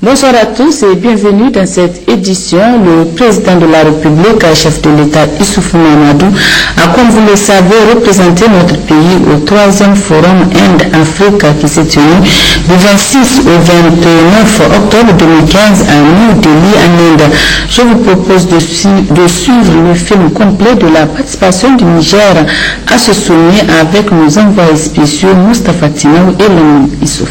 Bonsoir à tous et bienvenue dans cette édition. Le président de la République, chef de l'État Issoufou Mahamadou, a, comme vous le savez, représenté notre pays au 3e Forum Inde-Afrique qui s'est tenu du 26 au 29 octobre 2015 à New Delhi, en Inde. Je vous propose de suivre le film complet de la participation du Niger à ce sommet avec nos envoyés spéciaux Moustapha Tinaou et Lamine Issouf.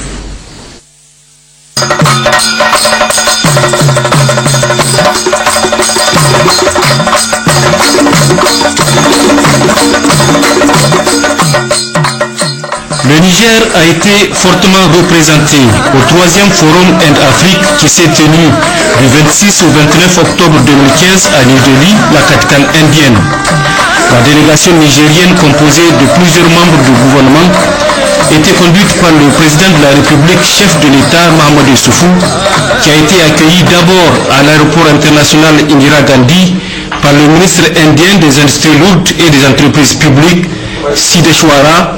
Le Niger a été fortement représenté au 3e Forum Inde-Afrique qui s'est tenu du 26 au 29 octobre 2015 à New Delhi, la capitale indienne. La délégation nigérienne composée de plusieurs membres du gouvernement était conduite par le président de la République, chef de l'État Mahamadou Issoufou, qui a été accueilli d'abord à l'aéroport international Indira Gandhi par le ministre indien des Industries lourdes et des entreprises publiques, Sideshwara,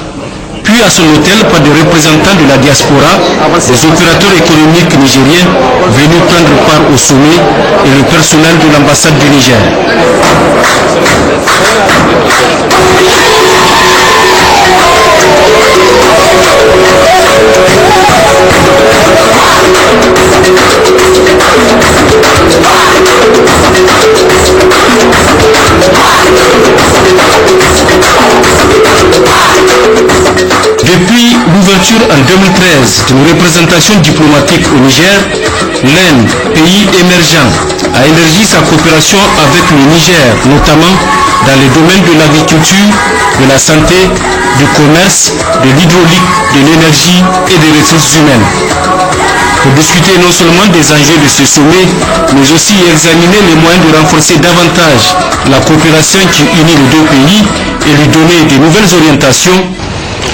puis à son hôtel par des représentants de la diaspora, des opérateurs économiques nigériens venus prendre part au sommet et le personnel de l'ambassade du Niger. Depuis l'ouverture en 2013 d'une représentation diplomatique au Niger, l'Inde, pays émergent, a élargi sa coopération avec le Niger, notamment dans les domaines de l'agriculture, de la santé, du commerce, de l'hydraulique, de l'énergie et des ressources humaines. Pour discuter non seulement des enjeux de ce sommet, mais aussi examiner les moyens de renforcer davantage la coopération qui unit les deux pays et lui donner de nouvelles orientations,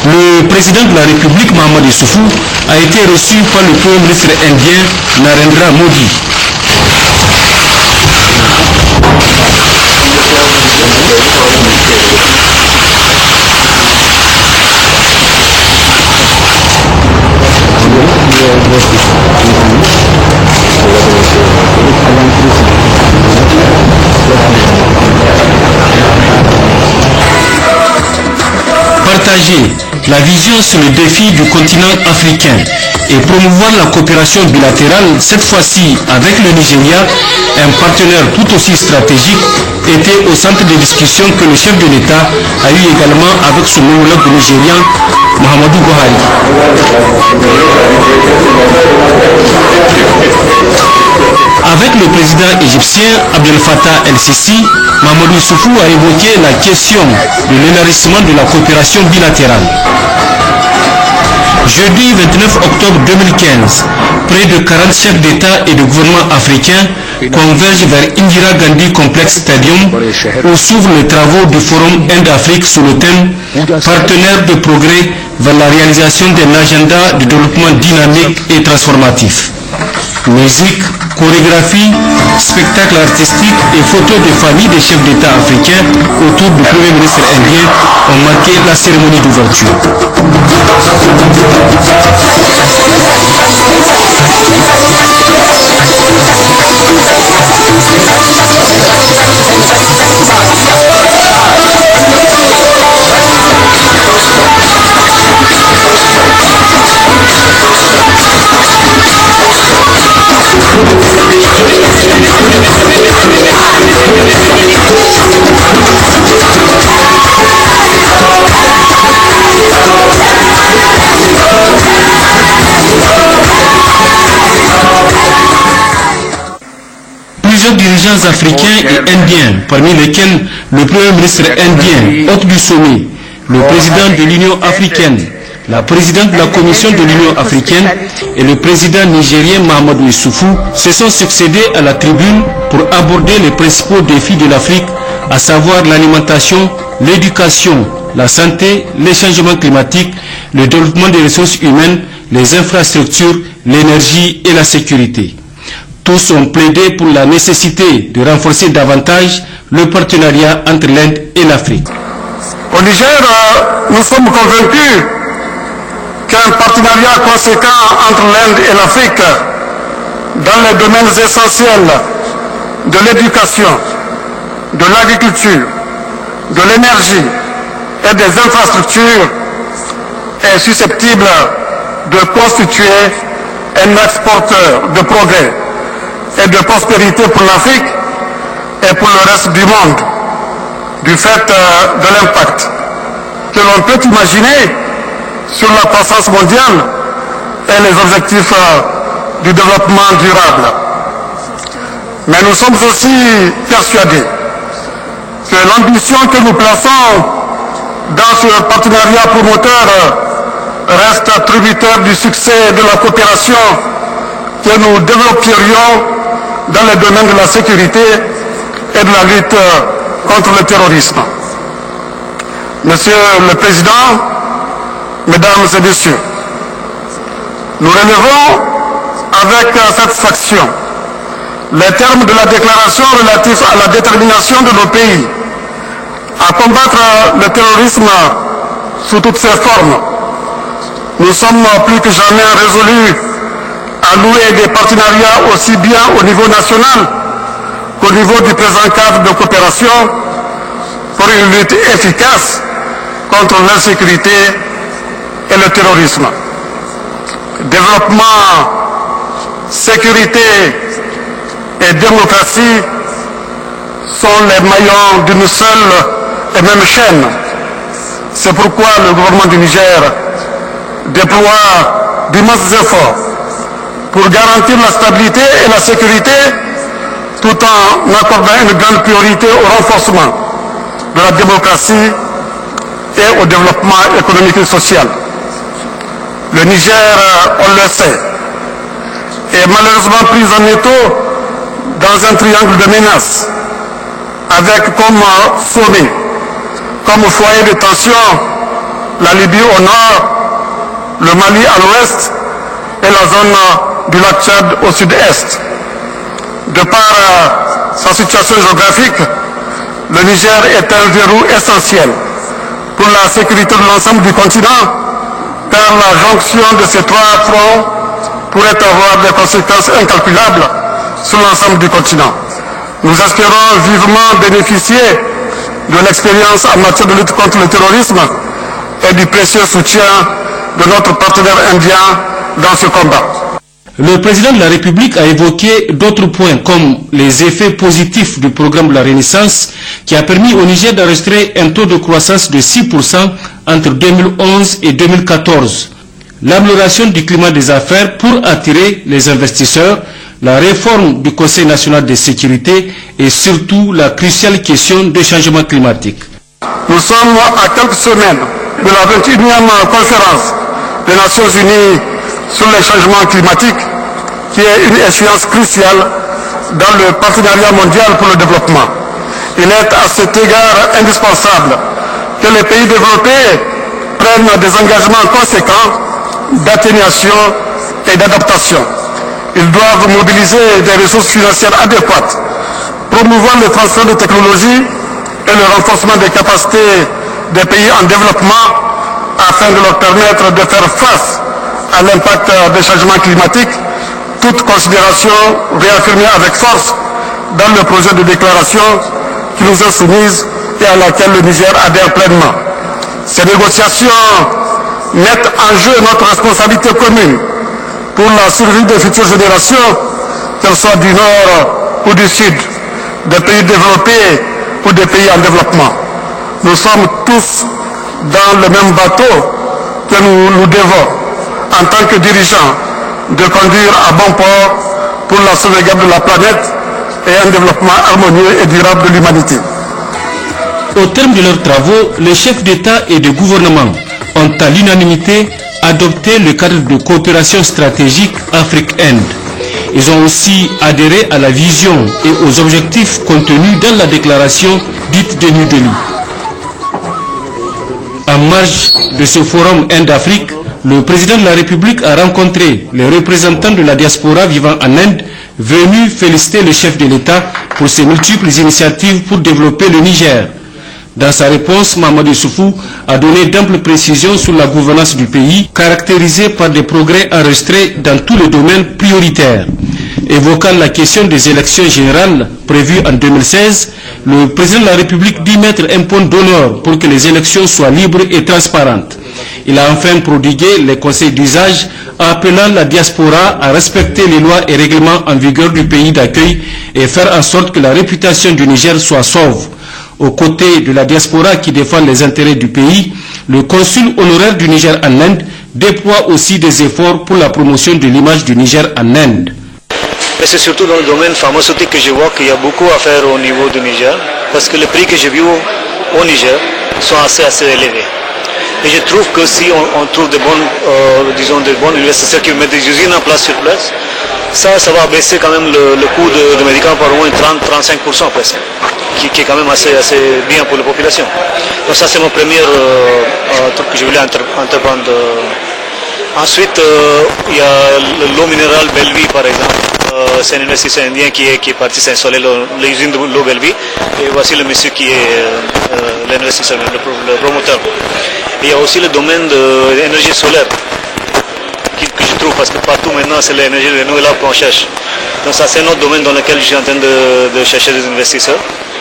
le président de la République, Mahamadou Issoufou, a été reçu par le Premier ministre indien Narendra Modi. Partager la vision sur le défi du continent africain et promouvoir la coopération bilatérale, cette fois-ci avec le Nigeria, un partenaire tout aussi stratégique, était au centre des discussions que le chef de l'État a eu également avec son homologue nigérien, Muhammadu Buhari. Avec le président égyptien Abdel Fattah el-Sisi, Mahamadou Issoufou a évoqué la question de l'élargissement de la coopération bilatérale. Jeudi 29 octobre 2015, près de 40 chefs d'État et de gouvernement africains convergent vers Indira Gandhi Complex Stadium où s'ouvrent les travaux du Forum Inde-Afrique sous le thème « Partenaires de progrès vers la réalisation d'un agenda de développement dynamique et transformatif ». Musique, chorégraphie, spectacles artistiques et photos de famille des chefs d'État africains autour du Premier ministre indien ont marqué la cérémonie d'ouverture. Plusieurs dirigeants africains et indiens, parmi lesquels le Premier ministre indien, hôte du sommet, le président de l'Union africaine, la présidente de la Commission de l'Union africaine et le président nigérien Mahamadou Issoufou se sont succédés à la tribune pour aborder les principaux défis de l'Afrique, à savoir l'alimentation, l'éducation, la santé, les changements climatiques, le développement des ressources humaines, les infrastructures, l'énergie et la sécurité. Tous ont plaidé pour la nécessité de renforcer davantage le partenariat entre l'Inde et l'Afrique. Au Niger, nous sommes convaincus qu'un partenariat conséquent entre l'Inde et l'Afrique dans les domaines essentiels de l'éducation, de l'agriculture, de l'énergie et des infrastructures est susceptible de constituer un exporteur de progrès et de prospérité pour l'Afrique et pour le reste du monde, du fait de l'impact que l'on peut imaginer sur la croissance mondiale et les objectifs du développement durable. Mais nous sommes aussi persuadés que l'ambition que nous plaçons dans ce partenariat promoteur reste tributaire du succès de la coopération que nous développerions dans les domaines de la sécurité et de la lutte contre le terrorisme. Monsieur le Président, Mesdames et Messieurs, nous relevons avec satisfaction les termes de la déclaration relative à la détermination de nos pays à combattre le terrorisme sous toutes ses formes. Nous sommes plus que jamais résolus à nouer des partenariats aussi bien au niveau national qu'au niveau du présent cadre de coopération pour une lutte efficace contre l'insécurité et le terrorisme. Développement, sécurité et démocratie sont les maillons d'une seule et même chaîne. C'est pourquoi le gouvernement du Niger déploie d'immenses efforts pour garantir la stabilité et la sécurité tout en accordant une grande priorité au renforcement de la démocratie et au développement économique et social. Le Niger, on le sait, est malheureusement pris en étau dans un triangle de menaces, avec comme sommet, comme foyer de tension, la Libye au nord, le Mali à l'ouest et la zone du lac Tchad au sud-est. De par sa situation géographique, le Niger est un verrou essentiel pour la sécurité de l'ensemble du continent, car la jonction de ces trois fronts pourrait avoir des conséquences incalculables sur l'ensemble du continent. Nous espérons vivement bénéficier de l'expérience en matière de lutte contre le terrorisme et du précieux soutien de notre partenaire indien dans ce combat. Le président de la République a évoqué d'autres points comme les effets positifs du programme de la Renaissance qui a permis au Niger d'enregistrer un taux de croissance de 6% entre 2011 et 2014, l'amélioration du climat des affaires pour attirer les investisseurs, la réforme du Conseil national de sécurité et surtout la cruciale question des changements climatiques. Nous sommes à quelques semaines de la 21e conférence des Nations Unies sur les changements climatiques, qui est une échéance cruciale dans le partenariat mondial pour le développement. Il est à cet égard indispensable que les pays développés prennent des engagements conséquents d'atténuation et d'adaptation. Ils doivent mobiliser des ressources financières adéquates, promouvoir le transfert de technologies et le renforcement des capacités des pays en développement afin de leur permettre de faire face à l'impact des changements climatiques, toute considération réaffirmée avec force dans le projet de déclaration qui nous est soumise et à laquelle le Niger adhère pleinement. Ces négociations mettent en jeu notre responsabilité commune pour la survie des futures générations, qu'elles soient du nord ou du sud, des pays développés ou des pays en développement. Nous sommes tous dans le même bateau que nous devons, en tant que dirigeants, de conduire à bon port pour la sauvegarde de la planète et un développement harmonieux et durable de l'humanité. Au terme de leurs travaux, les chefs d'État et de gouvernement ont à l'unanimité adopté le cadre de coopération stratégique Afrique-Inde. Ils ont aussi adhéré à la vision et aux objectifs contenus dans la déclaration dite de New Delhi. En marge de ce forum Inde-Afrique, le président de la République a rencontré les représentants de la diaspora vivant en Inde, venus féliciter le chef de l'État pour ses multiples initiatives pour développer le Niger. Dans sa réponse, Mahamadou Issoufou a donné d'amples précisions sur la gouvernance du pays, caractérisée par des progrès enregistrés dans tous les domaines prioritaires. Évoquant la question des élections générales prévues en 2016, le président de la République dit mettre un point d'honneur pour que les élections soient libres et transparentes. Il a enfin prodigué les conseils d'usage appelant la diaspora à respecter les lois et règlements en vigueur du pays d'accueil et faire en sorte que la réputation du Niger soit sauve. Aux côtés de la diaspora qui défend les intérêts du pays, le consul honoraire du Niger en Inde déploie aussi des efforts pour la promotion de l'image du Niger en Inde. Mais c'est surtout dans le domaine pharmaceutique que je vois qu'il y a beaucoup à faire au niveau du Niger, parce que les prix que j'ai vus au Niger sont assez élevés. Et je trouve que si on trouve des bonnes investisseurs qui mettent des usines en place sur place, ça va baisser quand même le coût de médicaments par au moins 30-35% presque, qui est quand même assez bien pour la population. Donc ça c'est mon premier truc que je voulais entreprendre. Ensuite, il y a l'eau minérale Bellevue par exemple. C'est un investisseur indien qui est parti s'installer l'usine de l'eau Bellevue. Et voici le monsieur qui est l'investisseur, le promoteur. Et il y a aussi le domaine de l'énergie solaire que je trouve, parce que partout maintenant c'est l'énergie renouvelable qu'on cherche. Donc ça c'est un autre domaine dans lequel je suis en train de chercher des investisseurs.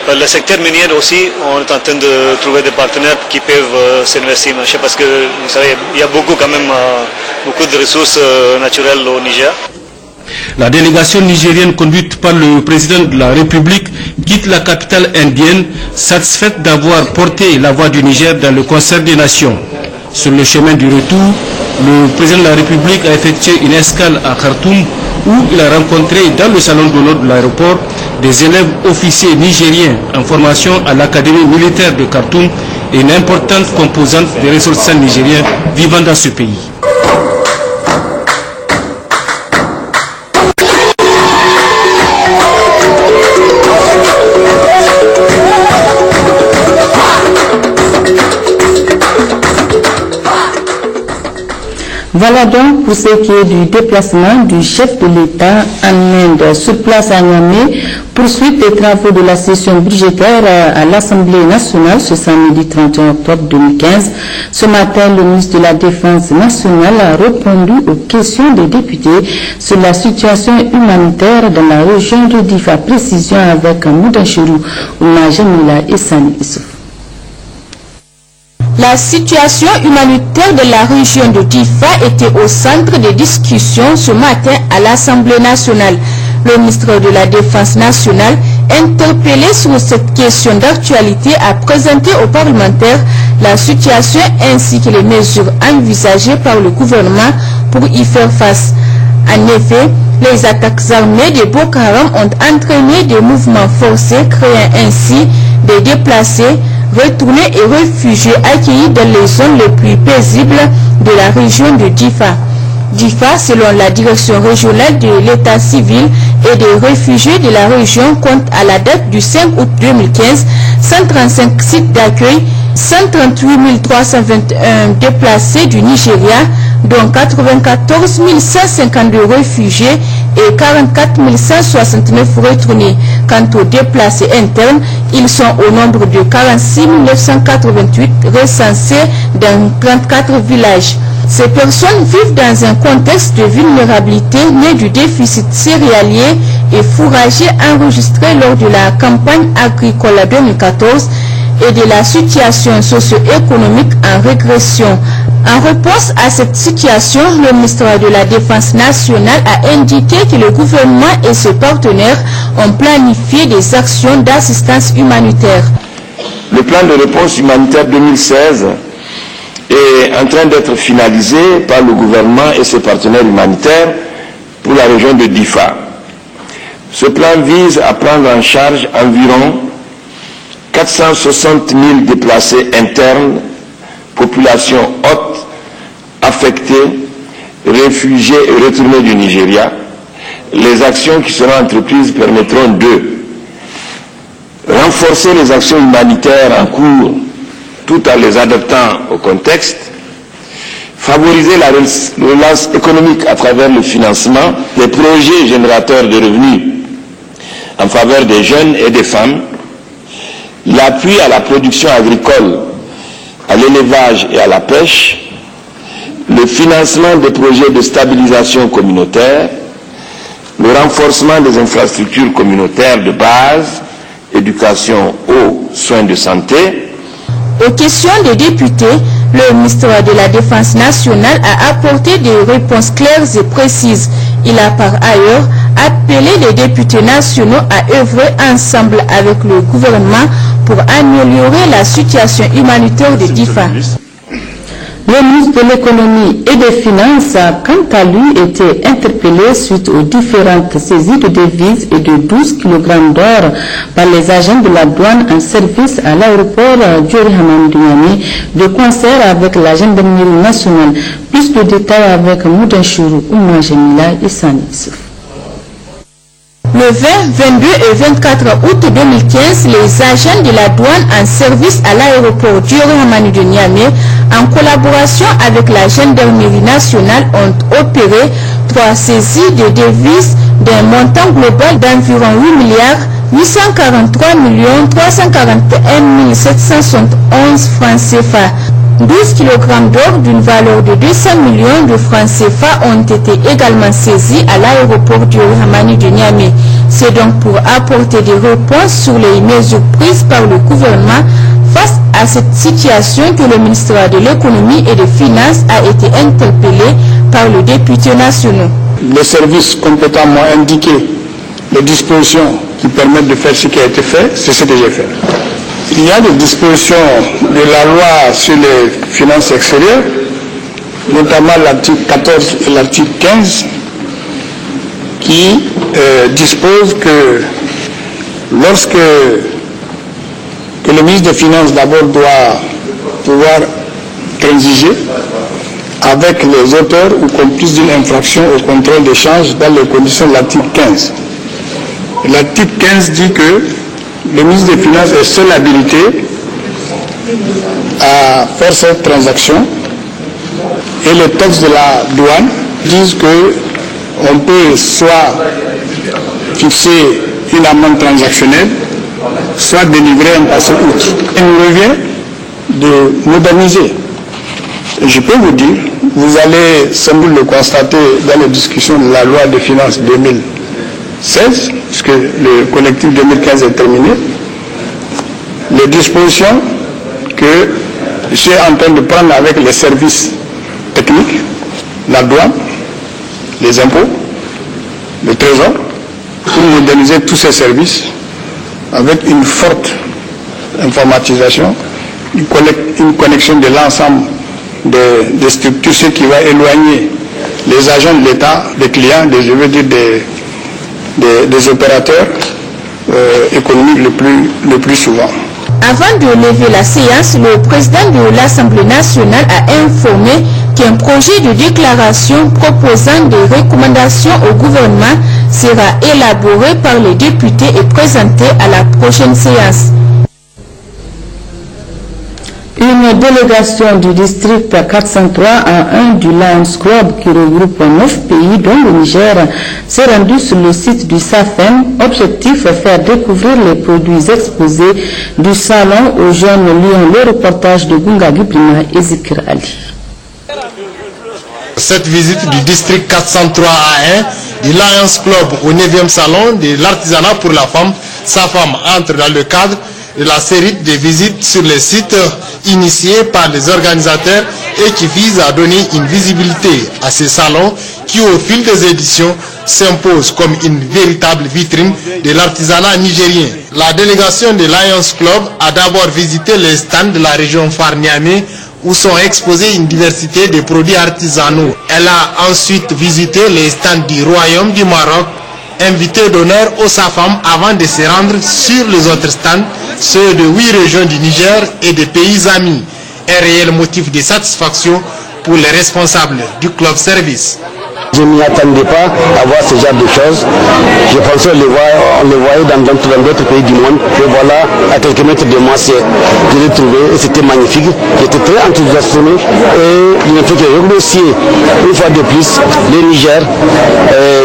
Le secteur minier aussi, on est en train de trouver des partenaires qui peuvent s'investir, parce que vous savez, il y a beaucoup de ressources naturelles au Niger. La délégation nigérienne conduite par le président de la République quitte la capitale indienne, satisfaite d'avoir porté la voix du Niger dans le concert des nations. Sur le chemin du retour, le président de la République a effectué une escale à Khartoum où il a rencontré dans le salon d'honneur de l'aéroport des élèves officiers nigériens en formation à l'Académie militaire de Khartoum et une importante composante des ressortissants nigériens vivant dans ce pays. Voilà donc pour ce qui est du déplacement du chef de l'État en Inde. Sur place à Niamey, poursuite des travaux de la session budgétaire à l'Assemblée nationale ce samedi 31 octobre 2015. Ce matin, le ministre de la Défense nationale a répondu aux questions des députés sur la situation humanitaire dans la région de Difa. Précision avec Moudachirou, Ouma Jamila et Sani Issouf. La situation humanitaire de la région de Difa était au centre des discussions ce matin à l'Assemblée nationale. Le ministre de la Défense nationale, interpellé sur cette question d'actualité, a présenté aux parlementaires la situation ainsi que les mesures envisagées par le gouvernement pour y faire face. En effet, les attaques armées de Boko Haram ont entraîné des mouvements forcés, créant ainsi des déplacés, retournés et réfugiés accueillis dans les zones les plus paisibles de la région de Difa. Difa, selon la direction régionale de l'état civil et des réfugiés de la région, compte à la date du 5 août 2015 135 sites d'accueil, 138 321 déplacés du Nigeria, dont 94 152 réfugiés et 44 169 retournés. Quant aux déplacés internes, ils sont au nombre de 46 988 recensés dans 34 villages. Ces personnes vivent dans un contexte de vulnérabilité né du déficit céréalier et fourrager enregistré lors de la campagne agricole 2014 et de la situation socio-économique en régression. En réponse à cette situation, le ministère de la Défense nationale a indiqué que le gouvernement et ses partenaires ont planifié des actions d'assistance humanitaire. Le plan de réponse humanitaire 2016 est en train d'être finalisé par le gouvernement et ses partenaires humanitaires pour la région de Difa. Ce plan vise à prendre en charge environ 460 000 déplacés internes, population haute, affectés, réfugiés et retournés du Nigeria. Les actions qui seront entreprises permettront de renforcer les actions humanitaires en cours tout en les adaptant au contexte, favoriser la relance économique à travers le financement des projets générateurs de revenus en faveur des jeunes et des femmes, l'appui à la production agricole, à l'élevage et à la pêche, le financement des projets de stabilisation communautaire, le renforcement des infrastructures communautaires de base, éducation, eau, soins de santé. Aux questions des députés, le ministre de la Défense nationale a apporté des réponses claires et précises. Il a par ailleurs appelé les députés nationaux à œuvrer ensemble avec le gouvernement pour améliorer la situation humanitaire de Difa. Le ministre de l'économie et des finances a quant à lui été interpellé suite aux différentes saisies de devises et de 12 kg d'or par les agents de la douane en service à l'aéroport Diori Hamani Niamey de concert avec la gendarmerie nationale. Plus de détails avec Moudan Chourou, Oumar Jamila et Sani Issouf. Le 20, 22 et 24 août 2015, les agents de la douane en service à l'aéroport Diori Hamani de Niamey, en collaboration avec la gendarmerie nationale, ont opéré 3 saisies de devises d'un montant global d'environ 8 milliards 843 341 771 francs CFA. 12 kg d'or d'une valeur de 200 millions de francs CFA ont été également saisis à l'aéroport Diori Hamani de Niamey. C'est donc pour apporter des réponses sur les mesures prises par le gouvernement face à cette situation que le ministère de l'économie et des finances a été interpellé par le député national. Les services compétents m'ont indiqué les dispositions qui permettent de faire ce qui a été fait, c'est ce que j'ai fait. Il y a des dispositions de la loi sur les finances extérieures, notamment l'article 14 et l'article 15, qui disposent que lorsque le ministre des Finances d'abord doit pouvoir transiger avec les auteurs ou complices d'une infraction au contrôle d'échange dans les conditions de l'article 15. L'article 15 dit que le ministre des Finances est seul habilité à faire cette transaction et les textes de la douane disent qu'on peut soit fixer une amende transactionnelle, soit délivrer un passeport. Il nous revient de moderniser. Et je peux vous dire, vous allez sans doute le constater dans les discussions de la loi de finances 2016, puisque le collectif 2015 est terminé, les dispositions que je suis en train de prendre avec les services techniques, la douane, les impôts, le trésor, pour moderniser tous ces services avec une forte informatisation, une connexion de l'ensemble des structures, ce qui va éloigner les agents de l'État, des clients, je veux dire des opérateurs économiques le plus souvent. Avant de lever la séance, le président de l'Assemblée nationale a informé qu'un projet de déclaration proposant des recommandations au gouvernement sera élaboré par les députés et présenté à la prochaine séance. Une délégation du district 403 à 1 du Lions Club qui regroupe 9 pays dont le Niger s'est rendu sur le site du SAFEM. Objectif, faire découvrir les produits exposés du salon aux jeunes lions. Le reportage de Gunga Gibrima et Zikir Ali. Cette visite du district 403 à 1 du Lions Club au 9e salon de l'artisanat pour la femme, SAFAM, entre dans le cadre de la série de visites sur les sites initiés par les organisateurs et qui vise à donner une visibilité à ces salons qui, au fil des éditions, s'imposent comme une véritable vitrine de l'artisanat nigérien. La délégation de Lions Club a d'abord visité les stands de la région Far Niamey où sont exposés une diversité de produits artisanaux. Elle a ensuite visité les stands du Royaume du Maroc, invité d'honneur aux SAFAM avant de se rendre sur les autres stands, ceux de 8 régions du Niger et des pays amis. Un réel motif de satisfaction pour les responsables du club service. Je ne m'y attendais pas à voir ce genre de choses. Je pensais on les voyait dans d'autres pays du monde. Et voilà, à quelques mètres de moi, je l'ai trouvé et c'était magnifique. J'étais très enthousiasmé et il ne fait que remercier une fois de plus le Niger,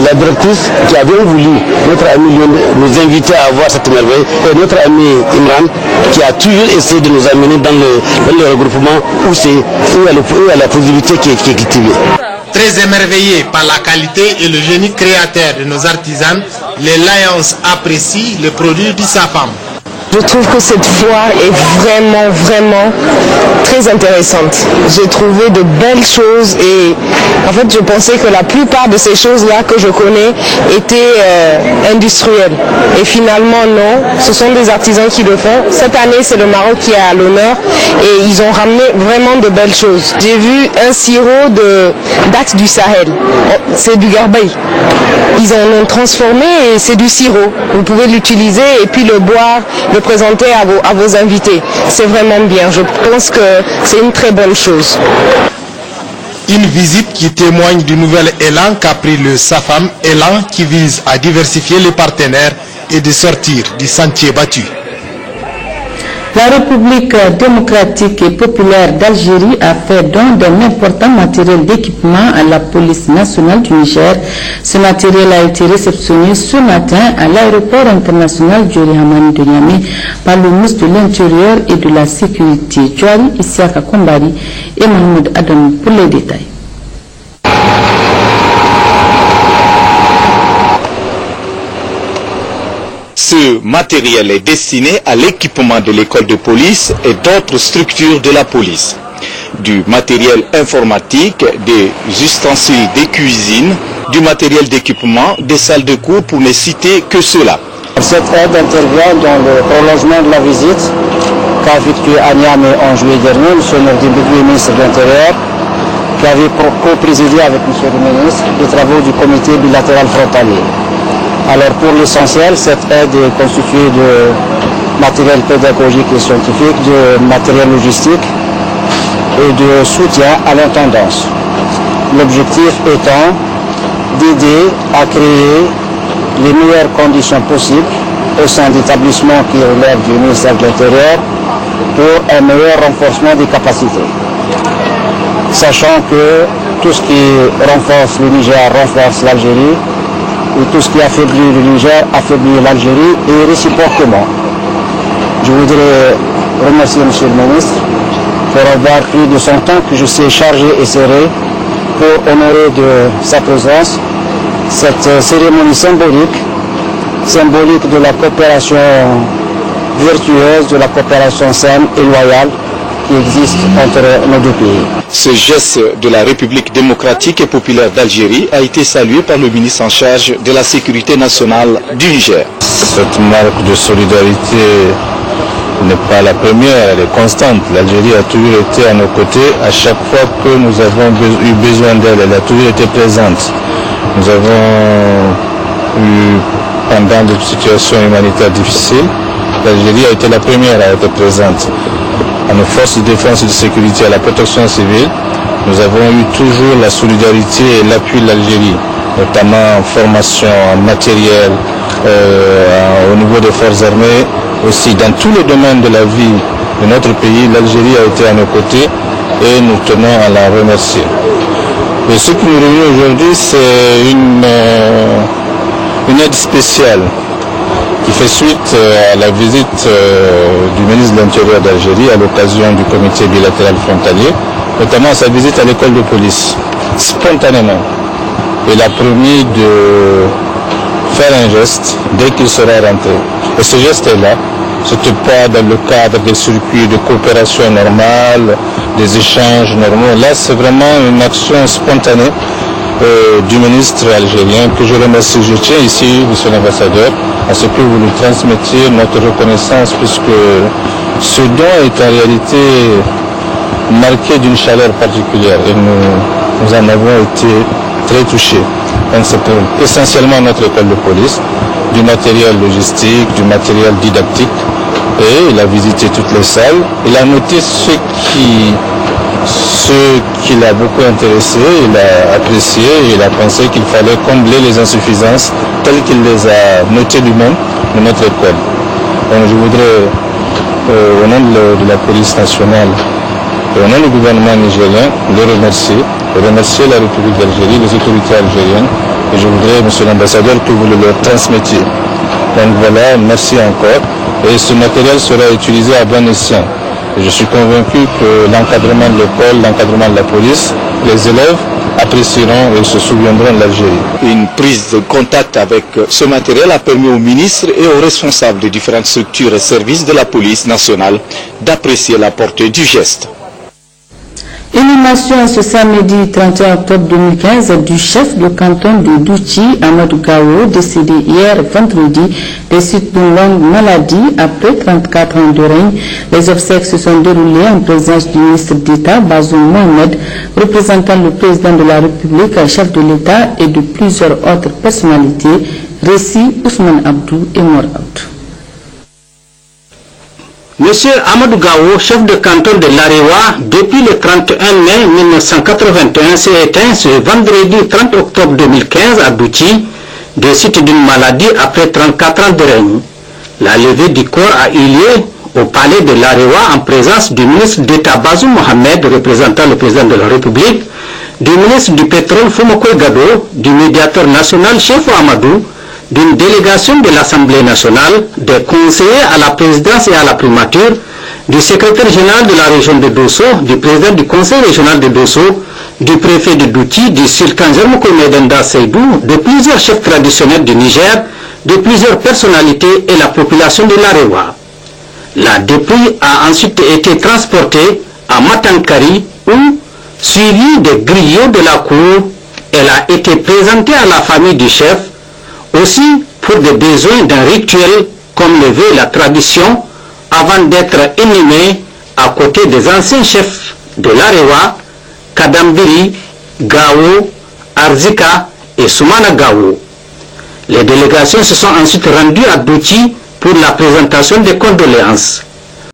la directrice qui a bien voulu, notre ami nous inviter à voir cette merveille, et notre ami Imran qui a toujours essayé de nous amener dans le regroupement où il y a la possibilité qui est cultivée. Très émerveillés par la qualité et le génie créateur de nos artisans, les Lions apprécient les produits du SAFAM. Je trouve que cette foire est vraiment très intéressante. J'ai trouvé de belles choses et en fait je pensais que la plupart de ces choses-là que je connais étaient industrielles. Et finalement non, ce sont des artisans qui le font. Cette année c'est le Maroc qui est à l'honneur et ils ont ramené vraiment de belles choses. J'ai vu un sirop de date du Sahel, c'est du garbay. Ils en ont transformé et c'est du sirop. Vous pouvez l'utiliser et puis le boire, le présenter à vos invités. C'est vraiment bien. Je pense que c'est une très bonne chose. Une visite qui témoigne du nouvel élan qu'a pris le SAFAM, élan qui vise à diversifier les partenaires et de sortir du sentier battu. La République démocratique et populaire d'Algérie a fait don d'un important matériel d'équipement à la police nationale du Niger. Ce matériel a été réceptionné ce matin à l'aéroport international Diori Hamani de Niamey par le ministre de l'Intérieur et de la Sécurité, Djouari Isiaka Kombari et Mahmoud Adam pour les détails. Ce matériel est destiné à l'équipement de l'école de police et d'autres structures de la police. Du matériel informatique, des ustensiles de cuisine, du matériel d'équipement, des salles de cours pour ne citer que cela. Cette aide intervient dans le prolongement de la visite qu'a effectuée à Niamey en juillet dernier, M. Nourdin Boukoui, ministre de l'Intérieur, qui avait co-présidé avec M. le ministre les travaux du comité bilatéral frontalier. Alors pour l'essentiel, cette aide est constituée de matériel pédagogique et scientifique, de matériel logistique et de soutien à l'intendance. L'objectif étant d'aider à créer les meilleures conditions possibles au sein d'établissements qui relèvent du ministère de l'Intérieur pour un meilleur renforcement des capacités. Sachant que tout ce qui renforce le Niger renforce l'Algérie, et tout ce qui affaiblit le Niger affaiblit l'Algérie et réciproquement. Je voudrais remercier M. le ministre pour avoir pris de son temps que je sais chargé et serré pour honorer de sa présence cette cérémonie symbolique de la coopération vertueuse, de la coopération saine et loyale qui existe entre nos deux pays. Ce geste de la République démocratique et populaire d'Algérie a été salué par le ministre en charge de la sécurité nationale du Niger. Cette marque de solidarité n'est pas la première, elle est constante. L'Algérie a toujours été à nos côtés à chaque fois que nous avons eu besoin d'elle. Elle a toujours été présente. Nous avons eu, pendant des situations humanitaires difficiles, l'Algérie a été la première à être présente. À nos forces de défense et de sécurité, à la protection civile, nous avons eu toujours la solidarité et l'appui de l'Algérie, notamment en formation, en matériel, au niveau des forces armées, aussi dans tous les domaines de la vie de notre pays. L'Algérie a été à nos côtés et nous tenons à la remercier. Et ce qui nous réunit aujourd'hui, c'est une aide spéciale qui fait suite à la visite du ministre de l'Intérieur d'Algérie à l'occasion du comité bilatéral frontalier, notamment sa visite à l'école de police. Spontanément, il a promis de faire un geste dès qu'il sera rentré. Et ce geste est là. Ce n'était pas dans le cadre des circuits de coopération normale, des échanges normaux. Là, c'est vraiment une action spontanée du ministre algérien que je remercie. Je tiens ici, monsieur l'ambassadeur, à ce que vous nous transmettiez notre reconnaissance, puisque ce don est en réalité marqué d'une chaleur particulière et nous en avons été très touchés. Donc c'est pour essentiellement notre école de police, du matériel logistique, du matériel didactique, et il a visité toutes les salles. Il a noté ce qui l'a beaucoup intéressé, il a apprécié et il a pensé qu'il fallait combler les insuffisances telles qu'il les a notées lui-même de notre école. Donc je voudrais, au nom de la police nationale et au nom du gouvernement nigérien, le remercier la République d'Algérie, les autorités algériennes, et je voudrais, monsieur l'ambassadeur, que vous le leur transmettiez. Donc voilà, merci encore, et ce matériel sera utilisé à bon escient. Et je suis convaincu que l'encadrement de l'école, l'encadrement de la police, les élèves apprécieront et se souviendront de l'Algérie. Une prise de contact avec ce matériel a permis aux ministres et aux responsables de différentes structures et services de la police nationale d'apprécier la portée du geste. Inhumation ce samedi 31 octobre 2015 du chef de canton de Douchi, Amadou Gao, décédé hier vendredi des suites d'une longue maladie après 34 ans de règne. Les obsèques se sont déroulées en présence du ministre d'État, Bazoum Mohamed, représentant le président de la République, chef de l'État et de plusieurs autres personnalités. Récit Ousmane Abdou et Mor Abdou. Monsieur Amadou Gao, chef de canton de l'Arewa, depuis le 31 mai 1981, s'est éteint ce vendredi 30 octobre 2015 à Douchi, des suites d'une maladie après 34 ans de règne. La levée du corps a eu lieu au palais de l'Arewa en présence du ministre d'État Bazoum Mohamed, représentant le président de la République, du ministre du pétrole Foumokoy Gado, du médiateur national Chefo Amadou, d'une délégation de l'Assemblée nationale, des conseillers à la présidence et à la primature, du secrétaire général de la région de Dosso, du président du conseil régional de Dosso, du préfet de Douti, du sultan Jarmoukoy Medenda Seydou, de plusieurs chefs traditionnels du Niger, de plusieurs personnalités et la population de l'Arewa. La dépouille a ensuite été transportée à Matankari où, suivie des griots de la cour, elle a été présentée à la famille du chef, aussi pour des besoins d'un rituel comme le veut la tradition, avant d'être inhumé à côté des anciens chefs de l'Arewa, Kadambiri, Gao, Arzika et Soumana Gao. Les délégations se sont ensuite rendues à Douchi pour la présentation des condoléances.